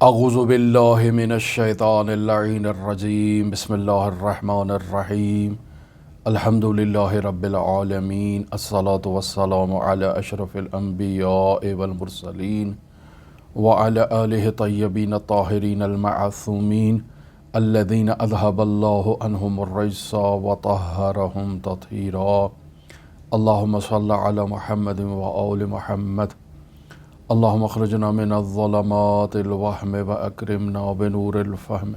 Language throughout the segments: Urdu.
اعوذ باللہ من الشیطان اللعین الرجیم بسم اللہ الرحمن الرحیم الحمد للہ رب العالمین الصلاة والسلام علی اشرف الانبیاء والمرسلین وعلی آلہ طیبین الطاہرین المعصومین الذین اذہب اللہ عنہم الرجس وطہرہم تطہیرا اللہم صلی علی محمد وآل محمد اللہم اخرجنا من الظلمات الوہم واکرمنا بنور الفہم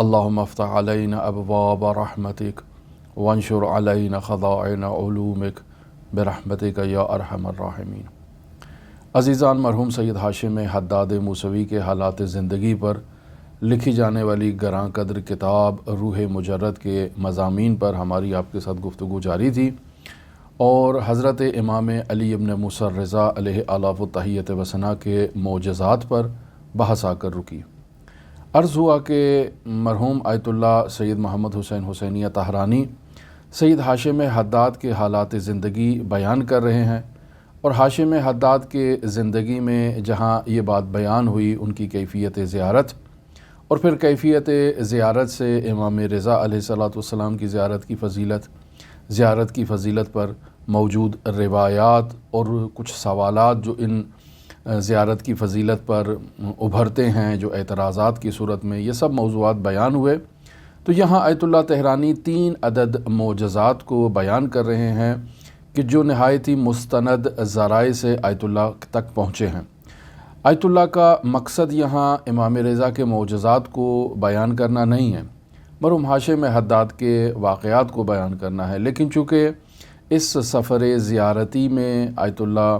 اللہم افتح علینا ابواب رحمتک وانشر علینا خزائن علومک برحمتک یا ارحم الراحمین۔ عزیزان، مرحوم سید ہاشم حداد موسوی کے حالات زندگی پر لکھی جانے والی گراں قدر کتاب روح مجرد کے مضامین پر ہماری آپ کے ساتھ گفتگو جاری تھی اور حضرت امام علی ابن موسیٰ الرضا علیہ آلاف التحیت و ثنا کے معجزات پر بحث آ کر رکی۔ عرض ہوا کہ مرحوم آیت اللہ سید محمد حسین حسینیہ طہرانی سید ہاشم حداد کے حالات زندگی بیان کر رہے ہیں، اور ہاشم حداد کے زندگی میں جہاں یہ بات بیان ہوئی ان کی کیفیت زیارت، اور پھر کیفیت زیارت سے امام رضا علیہ السلام کی زیارت کی فضیلت پر موجود روایات اور کچھ سوالات جو ان زیارت کی فضیلت پر ابھرتے ہیں جو اعتراضات کی صورت میں، یہ سب موضوعات بیان ہوئے۔ تو یہاں آیت اللہ طہرانی 3 عدد معجزات کو بیان کر رہے ہیں کہ جو نہایت ہی مستند ذرائع سے آیت اللہ تک پہنچے ہیں۔ آیت اللہ کا مقصد یہاں امام رضا کے معجزات کو بیان کرنا نہیں ہے، مرحوم ہاشم حداد کے واقعات کو بیان کرنا ہے، لیکن چونکہ اس سفر زیارتی میں آیت اللہ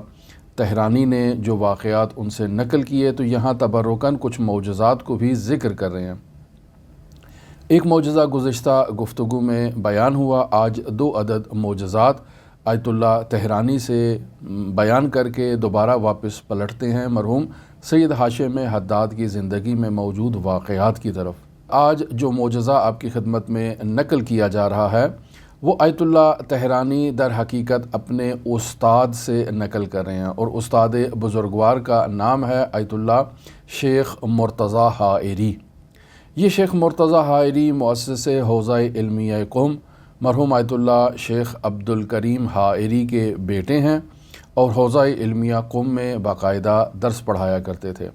طہرانی نے جو واقعات ان سے نقل کیے تو یہاں تبرکاً کچھ معجزات کو بھی ذکر کر رہے ہیں۔ ایک معجزہ گزشتہ گفتگو میں بیان ہوا، آج 2 عدد معجزات آیت اللہ طہرانی سے بیان کر کے دوبارہ واپس پلٹتے ہیں مرحوم سید ہاشم حداد کی زندگی میں موجود واقعات کی طرف۔ آج جو معجزہ آپ کی خدمت میں نقل کیا جا رہا ہے وہ آیت اللہ طہرانی در حقیقت اپنے استاد سے نقل کر رہے ہیں، اور استاد بزرگوار کا نام ہے آیت اللہ شیخ مرتضیٰ حائری۔ یہ شیخ مرتضیٰ حائری مؤسس حوزہ علمیہ قم مرحوم آیت اللہ شیخ عبدالکریم حائری کے بیٹے ہیں، اور حوزہ علمیہ قم میں باقاعدہ درس پڑھایا کرتے تھے۔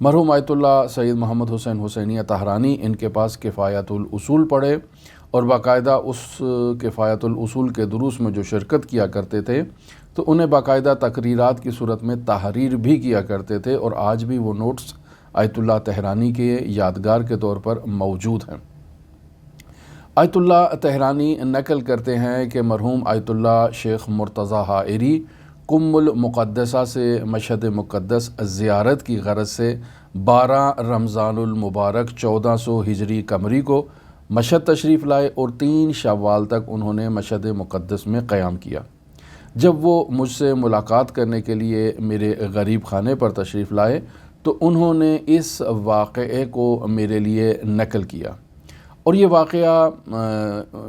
مرحوم آیت اللہ سید محمد حسین حسینیہ طہرانی ان کے پاس کفایت الاصول پڑھے، اور باقاعدہ اس کفایت الاصول کے دروس میں جو شرکت کیا کرتے تھے تو انہیں باقاعدہ تقریرات کی صورت میں تحریر بھی کیا کرتے تھے، اور آج بھی وہ نوٹس آیت اللہ طہرانی کے یادگار کے طور پر موجود ہیں۔ آیت اللہ طہرانی نقل کرتے ہیں کہ مرحوم آیت اللہ شیخ مرتضیٰ حائری قم المقدسہ سے مشہد مقدس زیارت کی غرض سے 12 رمضان المبارک 1400 ہجری قمری کو مشہد تشریف لائے، اور 3 شوال تک انہوں نے مشہد مقدس میں قیام کیا۔ جب وہ مجھ سے ملاقات کرنے کے لیے میرے غریب خانے پر تشریف لائے تو انہوں نے اس واقعے کو میرے لیے نقل کیا، اور یہ واقعہ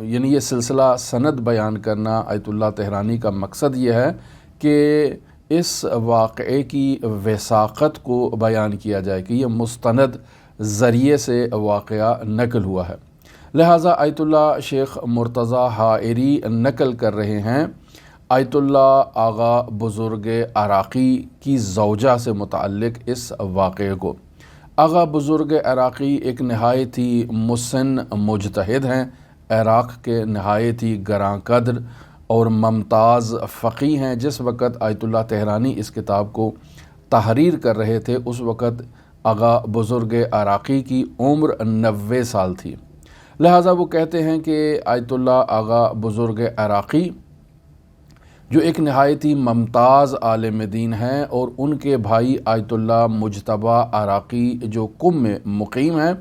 یعنی یہ سلسلہ سند بیان کرنا آیت اللہ طہرانی کا مقصد یہ ہے کہ اس واقعے کی وثاقت کو بیان کیا جائے کہ یہ مستند ذریعے سے واقعہ نقل ہوا ہے۔ لہٰذا آیت اللہ شیخ مرتضیٰ حائری نقل کر رہے ہیں آیت اللہ آغا بزرگ عراقی کی زوجہ سے متعلق اس واقعے کو۔ آغا بزرگ عراقی ایک نہایت ہی مسن مجتہد ہیں، عراق کے نہایت ہی گراں قدر اور ممتاز فقیہ ہیں۔ جس وقت آیت اللہ طہرانی اس کتاب کو تحریر کر رہے تھے اس وقت آغا بزرگ عراقی کی عمر 90 سال تھی۔ لہٰذا وہ کہتے ہیں کہ آیت اللہ آغا بزرگ عراقی جو ایک نہایت ہی ممتاز عالم دین ہیں، اور ان کے بھائی آیت اللہ مجتبیٰ عراقی جو قم میں مقیم ہیں،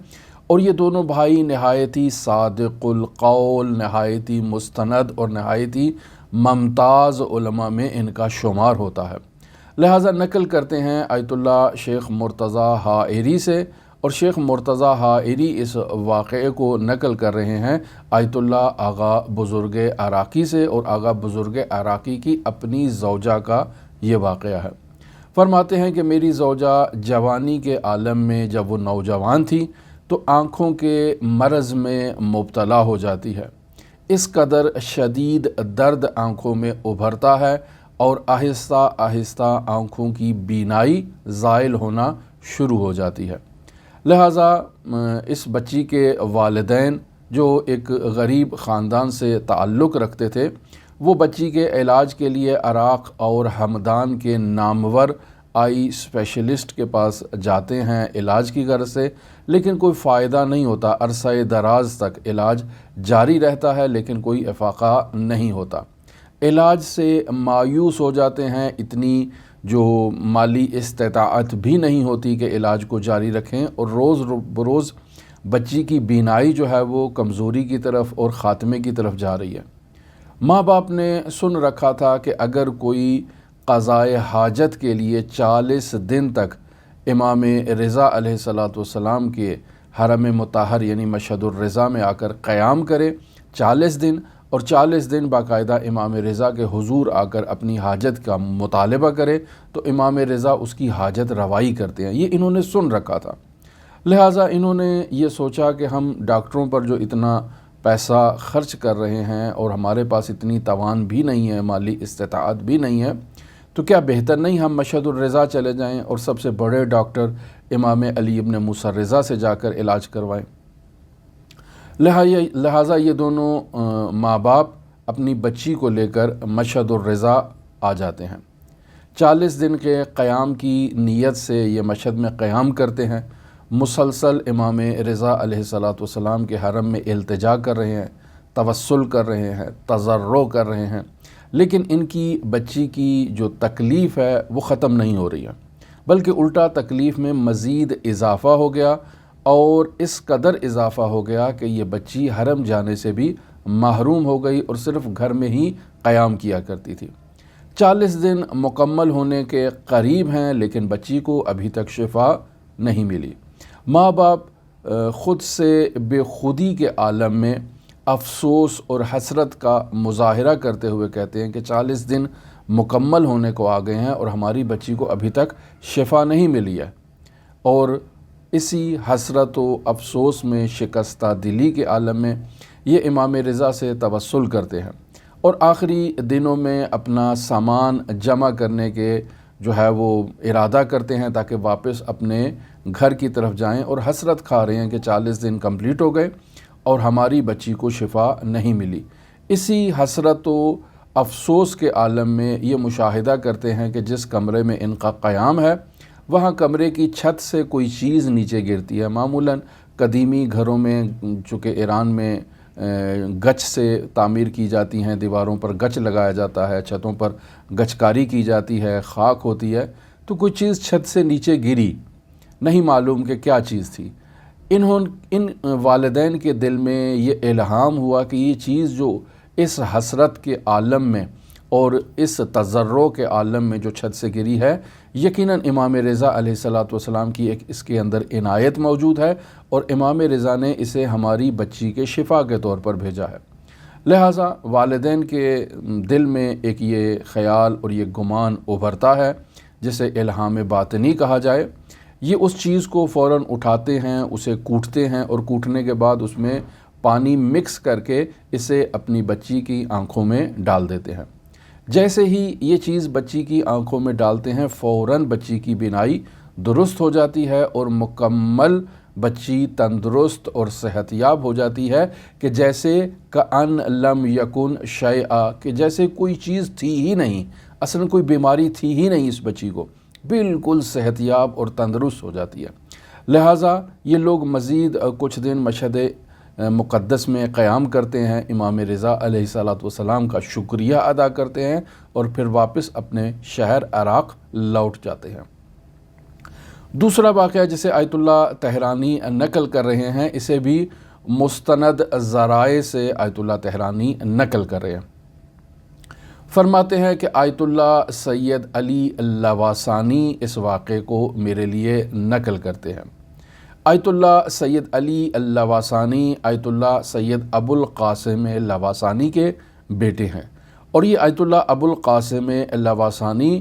اور یہ دونوں بھائی نہایت ہی صادق القول، نہایت ہی مستند اور نہایت ہی ممتاز علماء میں ان کا شمار ہوتا ہے۔ لہٰذا نقل کرتے ہیں آیت اللہ شیخ مرتضیٰ حائری سے، اور شیخ مرتضیٰ حائری اس واقعے کو نقل کر رہے ہیں آیت اللہ آغا بزرگ عراقی سے، اور آغا بزرگ عراقی کی اپنی زوجہ کا یہ واقعہ ہے۔ فرماتے ہیں کہ میری زوجہ جوانی کے عالم میں جب وہ نوجوان تھی تو آنکھوں کے مرض میں مبتلا ہو جاتی ہے، اس قدر شدید درد آنکھوں میں ابھرتا ہے اور آہستہ آہستہ آنکھوں کی بینائی زائل ہونا شروع ہو جاتی ہے۔ لہٰذا اس بچی کے والدین جو ایک غریب خاندان سے تعلق رکھتے تھے، وہ بچی کے علاج کے لیے عراق اور ہمدان کے نامور آئی اسپیشلسٹ کے پاس جاتے ہیں علاج کی غرض سے، لیکن کوئی فائدہ نہیں ہوتا۔ عرصہ دراز تک علاج جاری رہتا ہے لیکن کوئی افاقہ نہیں ہوتا۔ علاج سے مایوس ہو جاتے ہیں، اتنی جو مالی استطاعت بھی نہیں ہوتی کہ علاج کو جاری رکھیں، اور روز بروز بچی کی بینائی جو ہے وہ کمزوری کی طرف اور خاتمے کی طرف جا رہی ہے۔ ماں باپ نے سن رکھا تھا کہ اگر کوئی قضائے حاجت کے لیے 40 دن تک امام رضا علیہ السلام کے حرم مطہر یعنی مشہد الرضا میں آ کر قیام کرے 40 دن، اور 40 دن باقاعدہ امام رضا کے حضور آ کر اپنی حاجت کا مطالبہ کرے تو امام رضا اس کی حاجت روائی کرتے ہیں، یہ انہوں نے سن رکھا تھا۔ لہٰذا انہوں نے یہ سوچا کہ ہم ڈاکٹروں پر جو اتنا پیسہ خرچ کر رہے ہیں اور ہمارے پاس اتنی توان بھی نہیں ہے، مالی استطاعت بھی نہیں ہے، تو کیا بہتر نہیں ہم مشہد الرضا چلے جائیں اور سب سے بڑے ڈاکٹر امام علی ابن موسیٰ رضا سے جا کر علاج کروائیں۔ لہٰذا یہ دونوں ماں باپ اپنی بچی کو لے کر مشہد الرضا آ جاتے ہیں۔ 40 دن کے قیام کی نیت سے یہ مشہد میں قیام کرتے ہیں، مسلسل امام رضا علیہ السلام کے حرم میں التجا کر رہے ہیں، توسل کر رہے ہیں، تضرع کر رہے ہیں، لیکن ان کی بچی کی جو تکلیف ہے وہ ختم نہیں ہو رہی ہے، بلکہ الٹا تکلیف میں مزید اضافہ ہو گیا، اور اس قدر اضافہ ہو گیا کہ یہ بچی حرم جانے سے بھی محروم ہو گئی اور صرف گھر میں ہی قیام کیا کرتی تھی۔ 40 دن مکمل ہونے کے قریب ہیں لیکن بچی کو ابھی تک شفا نہیں ملی۔ ماں باپ خود سے بے خودی کے عالم میں افسوس اور حسرت کا مظاہرہ کرتے ہوئے کہتے ہیں کہ 40 دن مکمل ہونے کو آ گئے ہیں اور ہماری بچی کو ابھی تک شفا نہیں ملی ہے، اور اسی حسرت و افسوس میں شکستہ دلی کے عالم میں یہ امام رضا سے توسل کرتے ہیں، اور آخری دنوں میں اپنا سامان جمع کرنے کے جو ہے وہ ارادہ کرتے ہیں تاکہ واپس اپنے گھر کی طرف جائیں، اور حسرت کھا رہے ہیں کہ 40 دن کمپلیٹ ہو گئے اور ہماری بچی کو شفا نہیں ملی۔ اسی حسرت و افسوس کے عالم میں یہ مشاہدہ کرتے ہیں کہ جس کمرے میں ان کا قیام ہے وہاں کمرے کی چھت سے کوئی چیز نیچے گرتی ہے۔ معمولاً قدیمی گھروں میں چونکہ ایران میں گچ سے تعمیر کی جاتی ہیں، دیواروں پر گچ لگایا جاتا ہے، چھتوں پر گچکاری کی جاتی ہے، خاک ہوتی ہے، تو کوئی چیز چھت سے نیچے گری، نہیں معلوم کہ کیا چیز تھی۔ ان والدین کے دل میں یہ الہام ہوا کہ یہ چیز جو اس حسرت کے عالم میں اور اس تضرع کے عالم میں جو چھت سے گری ہے، یقیناً امام رضا علیہ السلام کی ایک اس کے اندر عنایت موجود ہے، اور امام رضا نے اسے ہماری بچی کے شفا کے طور پر بھیجا ہے۔ لہٰذا والدین کے دل میں ایک یہ خیال اور یہ گمان ابھرتا ہے جسے الہام باطنی کہا جائے۔ یہ اس چیز کو فوراً اٹھاتے ہیں، اسے کوٹتے ہیں، اور کوٹنے کے بعد اس میں پانی مکس کر کے اسے اپنی بچی کی آنکھوں میں ڈال دیتے ہیں۔ جیسے ہی یہ چیز بچی کی آنکھوں میں ڈالتے ہیں فوراً بچی کی بینائی درست ہو جاتی ہے اور مکمل بچی تندرست اور صحت یاب ہو جاتی ہے، کہ جیسے کأن لم یکن شیئا، کہ جیسے کوئی چیز تھی ہی نہیں، اصلاً کوئی بیماری تھی ہی نہیں، اس بچی کو بالکل صحت یاب اور تندرست ہو جاتی ہے۔ لہٰذا یہ لوگ مزید کچھ دن مشہد مقدس میں قیام کرتے ہیں، امام رضا علیہ السلام کا شکریہ ادا کرتے ہیں، اور پھر واپس اپنے شہر عراق لوٹ جاتے ہیں۔ دوسرا واقعہ جسے آیت اللہ طحرانی نقل کر رہے ہیں، اسے بھی مستند ذرائع سے آیت اللہ طحرانی نقل کر رہے ہیں۔ فرماتے ہیں کہ آیت اللہ سید علی لواسانی اس واقعے کو میرے لیے نقل کرتے ہیں۔ آیت اللہ سید علی لواسانی آیت اللہ سید ابو القاسم لواسانی کے بیٹے ہیں، اور یہ آیت اللہ ابو القاسم لواسانی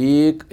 1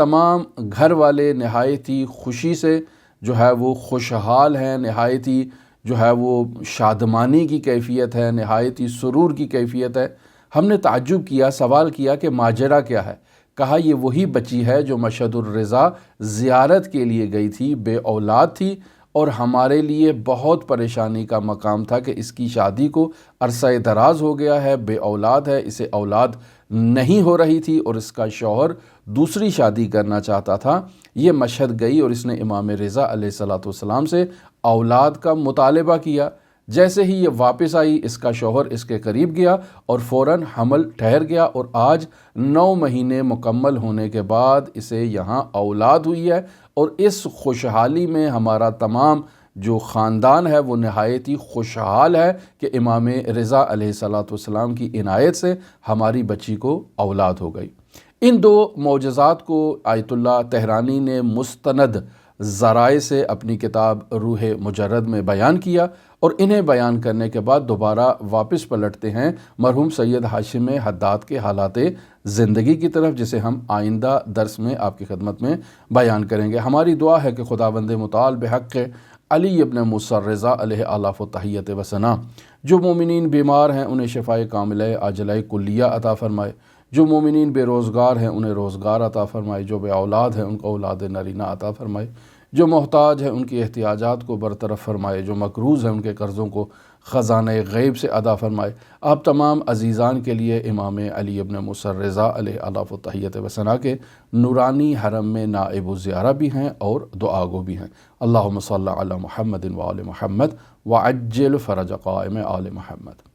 تمام گھر والے نہایت ہی خوشی سے جو ہے وہ خوشحال ہیں، نہایت ہی جو ہے وہ شادمانی کی کیفیت ہے، نہایت ہی سرور کی کیفیت ہے۔ ہم نے تعجب کیا، سوال کیا کہ ماجرا کیا ہے؟ کہا یہ وہی بچی ہے جو مشہد الرضا زیارت کے لیے گئی تھی، بے اولاد تھی، اور ہمارے لیے بہت پریشانی کا مقام تھا کہ اس کی شادی کو عرصہ دراز ہو گیا ہے، بے اولاد ہے، اسے اولاد نہیں ہو رہی تھی اور اس کا شوہر دوسری شادی کرنا چاہتا تھا۔ یہ مشہد گئی اور اس نے امام رضا علیہ السلام سے اولاد کا مطالبہ کیا۔ جیسے ہی یہ واپس آئی، اس کا شوہر اس کے قریب گیا اور فوراً حمل ٹھہر گیا، اور آج 9 مہینے مکمل ہونے کے بعد اسے یہاں اولاد ہوئی ہے، اور اس خوشحالی میں ہمارا تمام جو خاندان ہے وہ نہایت ہی خوشحال ہے کہ امام رضا علیہ السلام کی عنایت سے ہماری بچی کو اولاد ہو گئی۔ ان دو معجزات کو آیت اللہ تہرانی نے مستند ذرائع سے اپنی کتاب روح مجرد میں بیان کیا، اور انہیں بیان کرنے کے بعد دوبارہ واپس پلٹتے ہیں مرحوم سید ہاشم حداد کے حالات زندگی کی طرف، جسے ہم آئندہ درس میں آپ کی خدمت میں بیان کریں گے۔ ہماری دعا ہے کہ خداوند متعال بحق علی ابن موسیٰ الرضا علیہ آلاف و تحیت و ثنا، جو مومنین بیمار ہیں انہیں شفائے کاملہ عاجلہ کلیہ عطا فرمائے، جو مومنین بے روزگار ہیں انہیں روزگار عطا فرمائے، جو بے اولاد ہیں ان کو اولاد نرینہ عطا فرمائے، جو محتاج ہیں ان کی احتیاجات کو برطرف فرمائے، جو مقروض ہیں ان کے قرضوں کو خزانہ غیب سے ادا فرمائے۔ آپ تمام عزیزان کے لیے امام علی ابن موسیٰ الرضا علیہ آلاف و تحیت و ثنا کے نورانی حرم میں نائب الزیارہ بھی ہیں اور دعا گو بھی ہیں۔ اللہم صلی علی محمد و آل محمد وعجل فرج قائم آل محمد۔